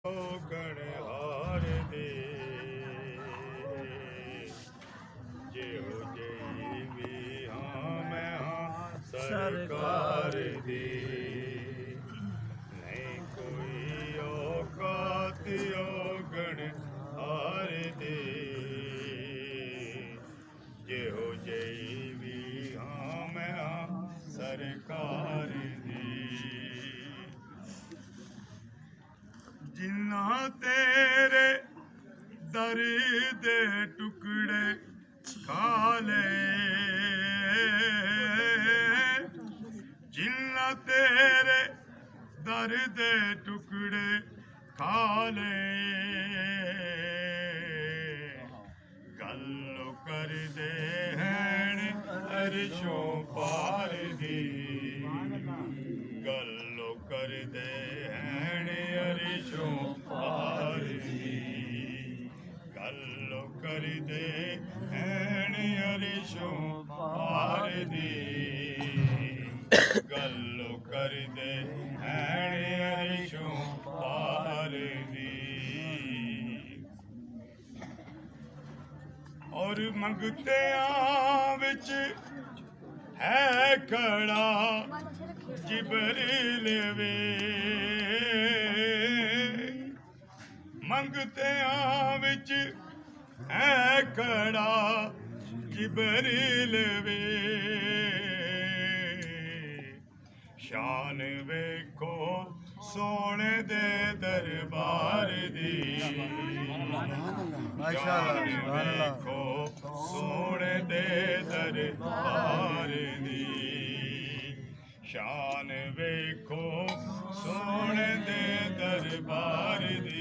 ਗਣਹਾਰ ਦੇ ਜਿਹੋ ਜਿਹੀ ਵੀ ਹਾਂ ਮੈਂ ਹਾਂ ਸਰਕਾਰ ਦੀ ਨਹੀਂ ਕੋਈ ਔਕਾਤ ਗਣਹਾਰ ਦੀ ਜਿਹੋ ਜਿਹੀ ਵੀ ਹਾਂ ਮੈਂ ਹਾਂ ਸਰਕਾਰ ਦੀ ਜਿੰਨਾ ਤੇਰੇ ਦਰ ਦੇ ਟੁਕੜੇ ਖਾ ਲਏ ਜਿੰਨਾ ਤੇਰੇ ਦਰ ਦੇ ਟੁਕੜੇ ਖਾ ਲਏ ਗੱਲ ਕਰਦੇ ਹੈਣ ਅਰਸ਼ੋਂ ਪਾਰ ਦੀ ਗੱਲ ਕਰਦੇ ਹੈਣ ਅਰਸ਼ੋਂ ਪਾਰ ਦੀ ਗੱਲ ਕਰਦੇ ਹੈਣ ਅਰਸ਼ੋਂ ਪਾਰ ਦੀ ਗੱਲ ਕਰਦੇ ਹੈਣ ਅਰਸ਼ੋਂ ਪਾਰ ਦੀ ਔਰ ਮੰਗਤਿਆਂ ਵਿੱਚ ਹੈ ਖੜਾ ਜਿਬਰੀਲ ਵੇ ਮੰਗਤਿਆਂ ਵਿੱਚ ਹੈ ਖੜਾ ਜਿਬਰੀਲ ਵੇ ਸ਼ਾਨ ਵੇਖੋ ਸੋਹਣੇ ਦੇ ਦਰਬਾਰ ਦੀ ਸ਼ਾਨ ਵੇਖੋ ਸੋਹਣੇ ਦੇ ਦਰਬਾਰ ਦੀ ਸ਼ਾਨ ਵੇਖੋ ਸੋਹਣੇ ਦੇ ਦਰਬਾਰ ਦੀ